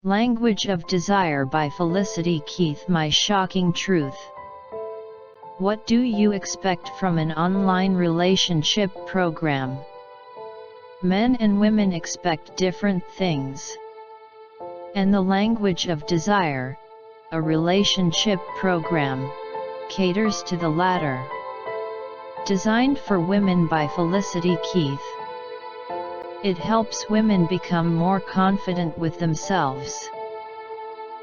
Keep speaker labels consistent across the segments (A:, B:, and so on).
A: Language of Desire by Felicity Keith. My shocking truth. What do you expect from an online relationship program? Men and women expect different things. And the Language of Desire, a relationship program, caters to the latter. Designed for women by Felicity Keith. It helps women become more confident with themselves.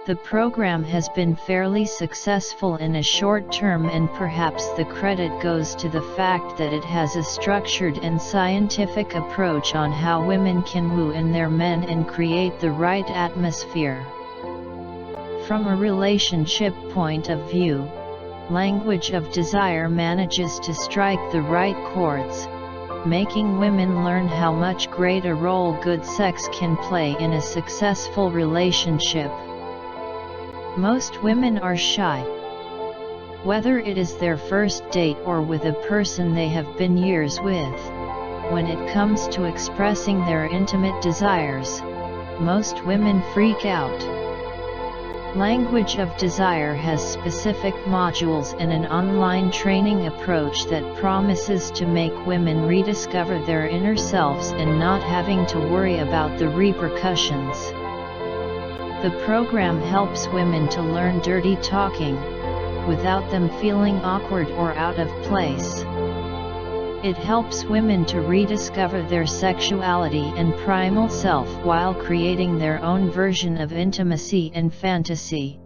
A: The program has been fairly successful in a short term, and perhaps the credit goes to the fact that it has a structured and scientific approach on how women can woo in their men and create the right atmosphere. From a relationship point of view, Language of Desire manages to strike the right chords, making women learn how much greater role good sex can play in a successful relationship. Most women are shy. Whether it is their first date or with a person they have been years with, when it comes to expressing their intimate desires, most women freak out. Language of Desire has specific modules and an online training approach that promises to make women rediscover their inner selves and not having to worry about the repercussions. The program helps women to learn dirty talking, without them feeling awkward or out of place. It helps women to rediscover their sexuality and primal self while creating their own version of intimacy and fantasy.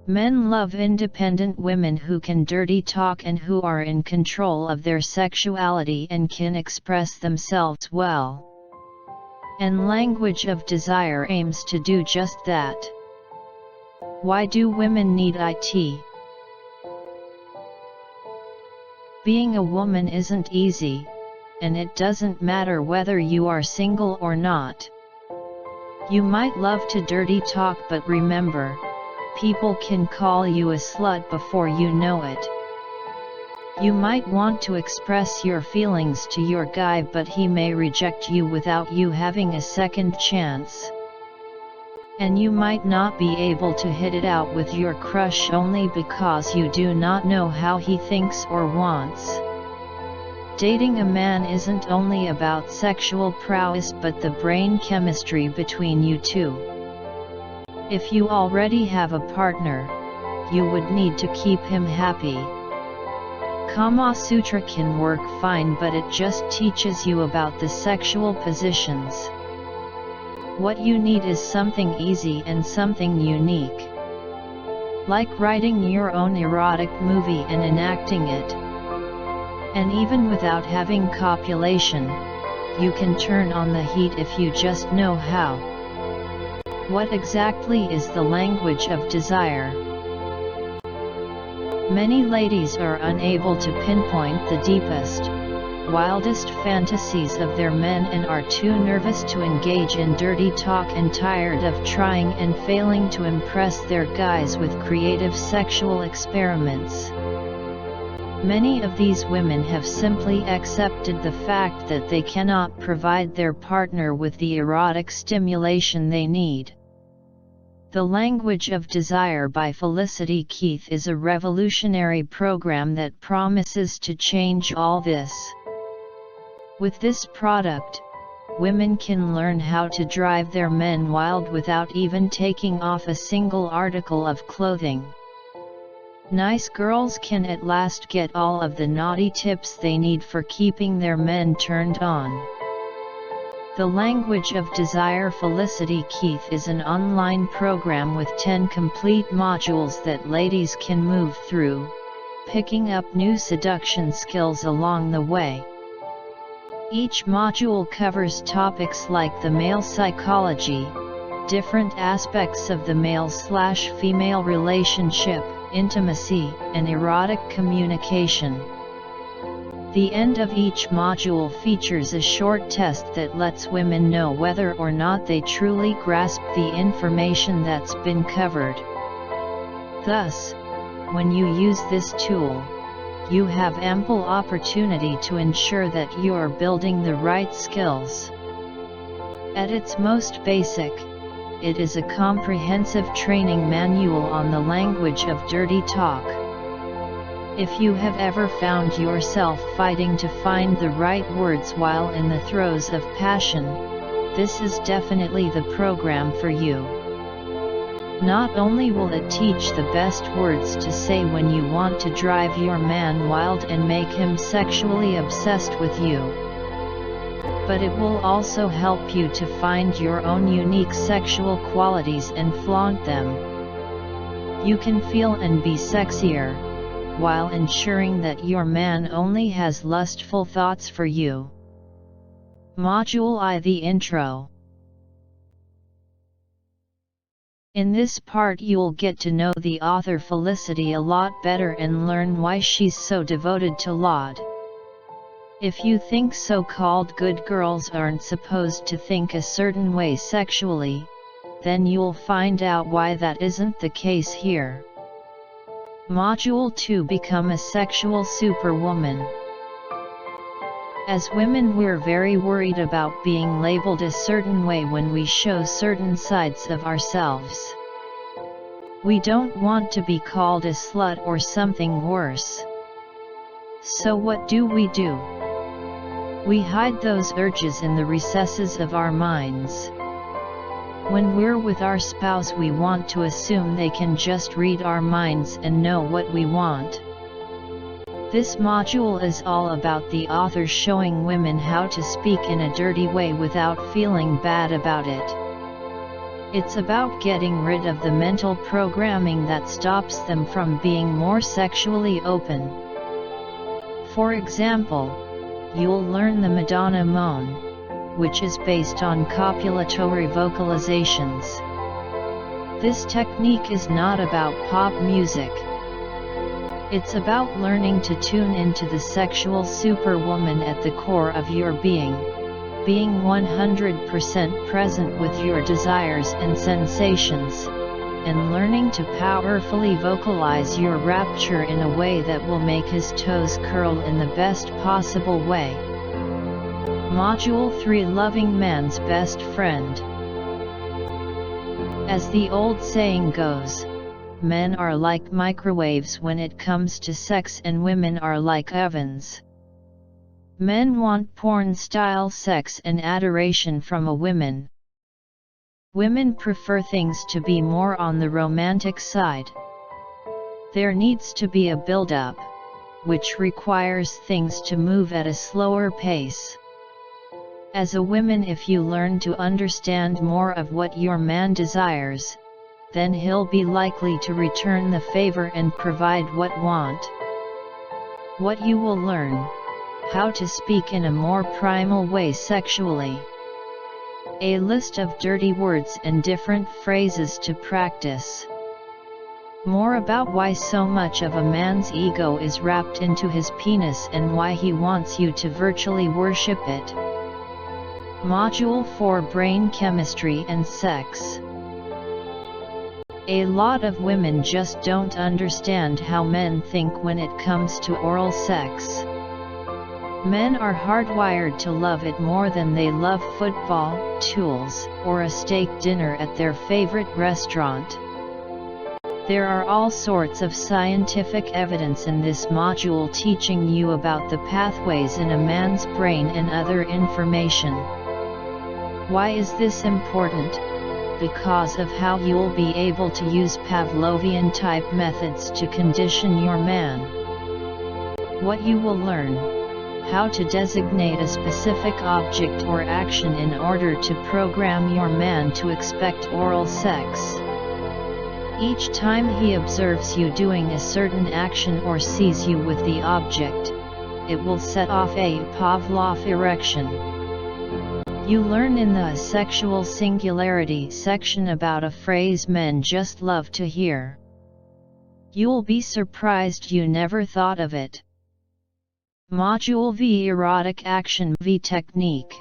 A: Men love independent women who can dirty talk and who are in control of their sexuality and can express themselves well. And Language of Desire aims to do just that. Why do women need IT? Being a woman isn't easy, and it doesn't matter whether you are single or not. You might love to dirty talk, but remember, people can call you a slut before you know it. You might want to express your feelings to your guy, but he may reject you without you having a second chance. And you might not be able to hit it out with your crush only because you do not know how he thinks or wants. Dating a man isn't only about sexual prowess but the brain chemistry between you two. If you already have a partner, you would need to keep him happy. Kama Sutra can work fine, but it just teaches you about the sexual positions. What you need is something easy and something unique. Like writing your own erotic movie and enacting it. And even without having copulation, you can turn on the heat if you just know how. What exactly is the Language of Desire? Many ladies are unable to pinpoint the deepest, wildest fantasies of their men and are too nervous to engage in dirty talk and tired of trying and failing to impress their guys with creative sexual experiments. Many of these women have simply accepted the fact that they cannot provide their partner with the erotic stimulation they need. The Language of Desire by Felicity Keith is a revolutionary program that promises to change all this. With this product, women can learn how to drive their men wild without even taking off a single article of clothing. Nice girls can at last get all of the naughty tips they need for keeping their men turned on. The Language of Desire Felicity Keith is an online program with 10 complete modules that ladies can move through, picking up new seduction skills along the way. Each module covers topics like the male psychology, different aspects of the male/female relationship, intimacy, and erotic communication. The end of each module features a short test that lets women know whether or not they truly grasp the information that's been covered. Thus, when you use this tool, you have ample opportunity to ensure that you are building the right skills. At its most basic, it is a comprehensive training manual on the language of dirty talk. If you have ever found yourself fighting to find the right words while in the throes of passion, this is definitely the program for you. Not only will it teach the best words to say when you want to drive your man wild and make him sexually obsessed with you, but it will also help you to find your own unique sexual qualities and flaunt them. You can feel and be sexier, while ensuring that your man only has lustful thoughts for you. Module I: The Intro. In this part you'll get to know the author Felicity a lot better and learn why she's so devoted to Laud. If you think so-called good girls aren't supposed to think a certain way sexually, then you'll find out why that isn't the case here. Module 2: Become a Sexual Superwoman. As women, we're very worried about being labeled a certain way when we show certain sides of ourselves. We don't want to be called a slut or something worse. So what do? We hide those urges in the recesses of our minds. When we're with our spouse, we want to assume they can just read our minds and know what we want. This module is all about the author showing women how to speak in a dirty way without feeling bad about it. It's about getting rid of the mental programming that stops them from being more sexually open. For example, you'll learn the Madonna moan, which is based on copulatory vocalizations. This technique is not about pop music. It's about learning to tune into the sexual superwoman at the core of your being 100% present with your desires and sensations, and learning to powerfully vocalize your rapture in a way that will make his toes curl in the best possible way. Module 3: Loving Man's Best Friend. As the old saying goes, men are like microwaves when it comes to sex, and women are like ovens. Men want porn-style sex and adoration from a woman. Women prefer things to be more on the romantic side. There needs to be a build-up, which requires things to move at a slower pace. As a woman, if you learn to understand more of what your man desires, then he'll be likely to return the favor and provide what want. What you will learn: how to speak in a more primal way sexually. A list of dirty words and different phrases to practice. More about why so much of a man's ego is wrapped into his penis and why he wants you to virtually worship it. Module 4: Brain Chemistry and Sex. A lot of women just don't understand how men think when it comes to oral sex. Men are hardwired to love it more than they love football, tools, or a steak dinner at their favorite restaurant. There are all sorts of scientific evidence in this module teaching you about the pathways in a man's brain and other information. Why is this important? Because of how you'll be able to use Pavlovian-type methods to condition your man. What you will learn: how to designate a specific object or action in order to program your man to expect oral sex. Each time he observes you doing a certain action or sees you with the object, it will set off a Pavlov erection. You learn in the Sexual Singularity section about a phrase men just love to hear. You'll be surprised you never thought of it. Module V: Erotic Action V Technique.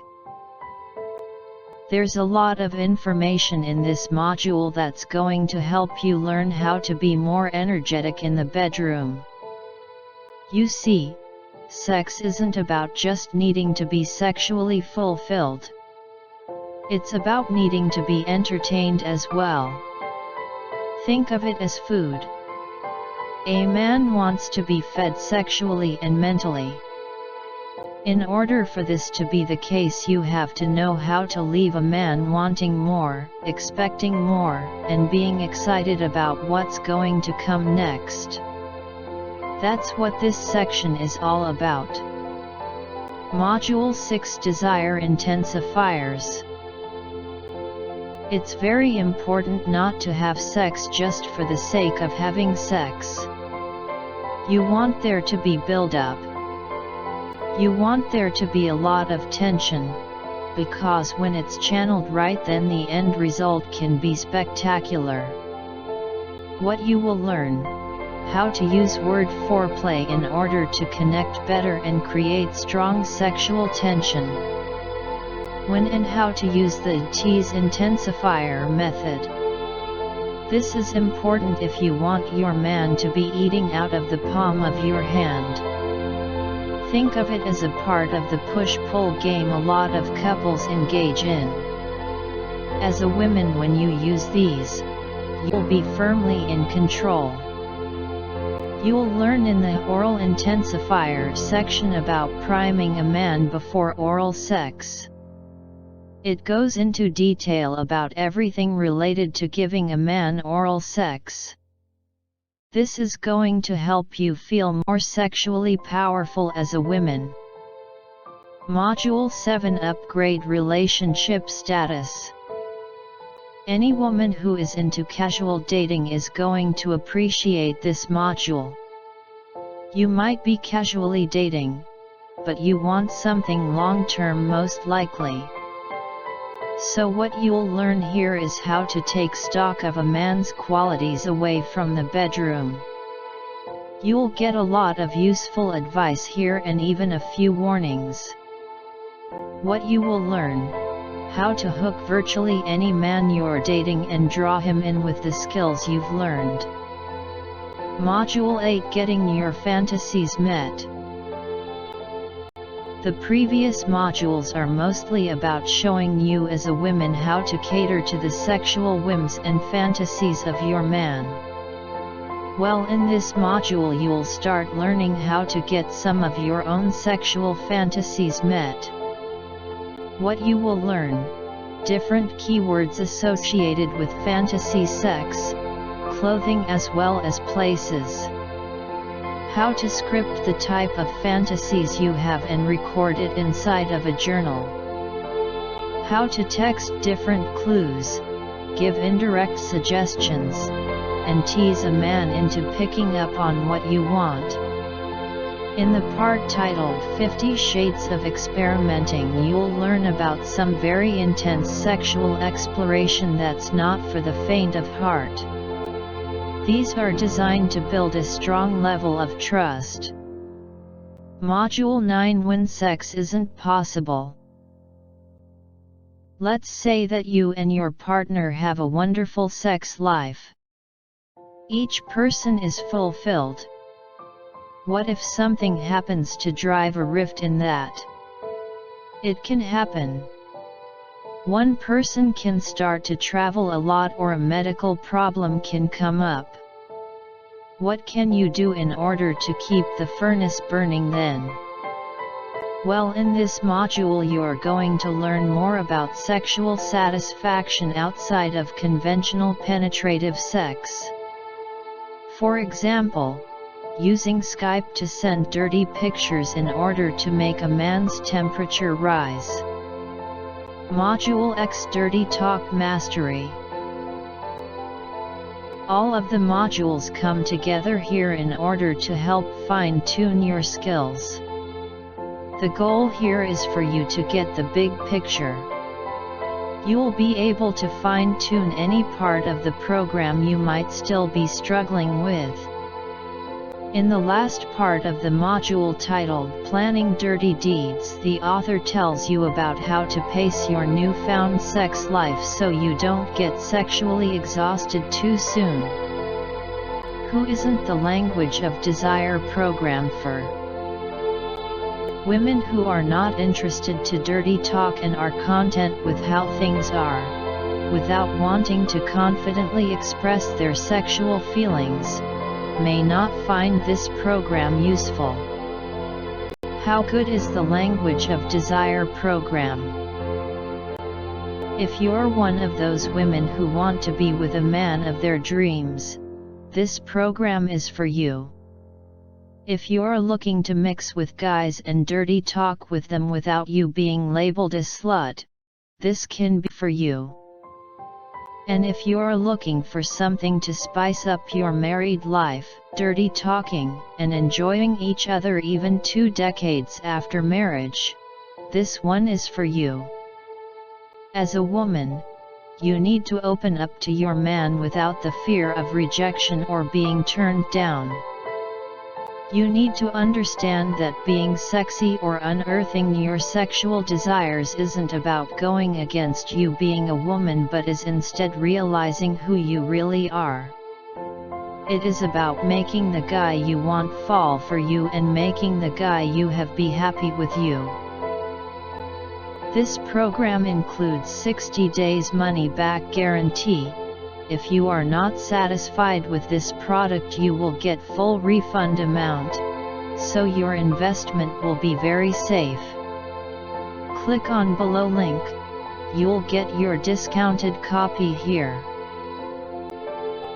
A: There's a lot of information in this module that's going to help you learn how to be more energetic in the bedroom. You see, sex isn't about just needing to be sexually fulfilled. It's about needing to be entertained as well. Think of it as food. A man wants to be fed sexually and mentally. In order for this to be the case, you have to know how to leave a man wanting more, expecting more, and being excited about what's going to come next. That's what this section is all about. Module 6: Desire Intensifiers. It's very important not to have sex just for the sake of having sex. You want there to be build-up. You want there to be a lot of tension, because when it's channeled right, then the end result can be spectacular. What you will learn: how to use word foreplay in order to connect better and create strong sexual tension. When and how to use the tease intensifier method. This is important if you want your man to be eating out of the palm of your hand. Think of it as a part of the push-pull game a lot of couples engage in. As a woman, when you use these, you'll be firmly in control. You'll learn in the oral intensifier section about priming a man before oral sex. It goes into detail about everything related to giving a man oral sex. This is going to help you feel more sexually powerful as a woman. Module 7: Upgrade Relationship Status. Any woman who is into casual dating is going to appreciate this module. You might be casually dating, but you want something long-term most likely. So what you'll learn here is how to take stock of a man's qualities away from the bedroom. You'll get a lot of useful advice here and even a few warnings. What you will learn: how to hook virtually any man you're dating and draw him in with the skills you've learned. Module 8: Getting Your Fantasies Met. The previous modules are mostly about showing you as a woman how to cater to the sexual whims and fantasies of your man. Well, in this module you'll start learning how to get some of your own sexual fantasies met. What you will learn: different keywords associated with fantasy sex, clothing as well as places. How to script the type of fantasies you have and record it inside of a journal. How to text different clues, give indirect suggestions, and tease a man into picking up on what you want. In the part titled 50 Shades of Experimenting, you'll learn about some very intense sexual exploration that's not for the faint of heart. These are designed to build a strong level of trust. Module 9: When Sex Isn't Possible. Let's say that you and your partner have a wonderful sex life. Each person is fulfilled. What if something happens to drive a rift in that? It can happen. One person can start to travel a lot, or a medical problem can come up. What can you do in order to keep the furnace burning then? Well, in this module you're going to learn more about sexual satisfaction outside of conventional penetrative sex. For example, using Skype to send dirty pictures in order to make a man's temperature rise. Module X: Dirty Talk Mastery. All of the modules come together here in order to help fine-tune your skills. The goal here is for you to get the big picture. You'll be able to fine-tune any part of the program you might still be struggling with. In the last part of the module titled Planning Dirty Deeds, the author tells you about how to pace your newfound sex life so you don't get sexually exhausted too soon. Who isn't the Language of Desire program for? Women who are not interested to dirty talk and are content with how things are, without wanting to confidently express their sexual feelings, may not find this program useful. How good is the Language of Desire program? If you're one of those women who want to be with a man of their dreams, this program is for you. If you're looking to mix with guys and dirty talk with them without you being labeled a slut, this can be for you. And if you're looking for something to spice up your married life, dirty talking, and enjoying each other even 2 decades after marriage, this one is for you. As a woman, you need to open up to your man without the fear of rejection or being turned down. You need to understand that being sexy or unearthing your sexual desires isn't about going against you being a woman, but is instead realizing who you really are. It is about making the guy you want fall for you and making the guy you have be happy with you. This program includes 60 days money-back guarantee. If you are not satisfied with this product, you will get full refund amount, so your investment will be very safe. Click on below link, you'll get your discounted copy here.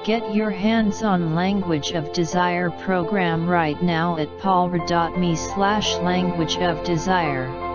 A: Get your hands on Language of Desire program right now at paulra.me/languageofdesire.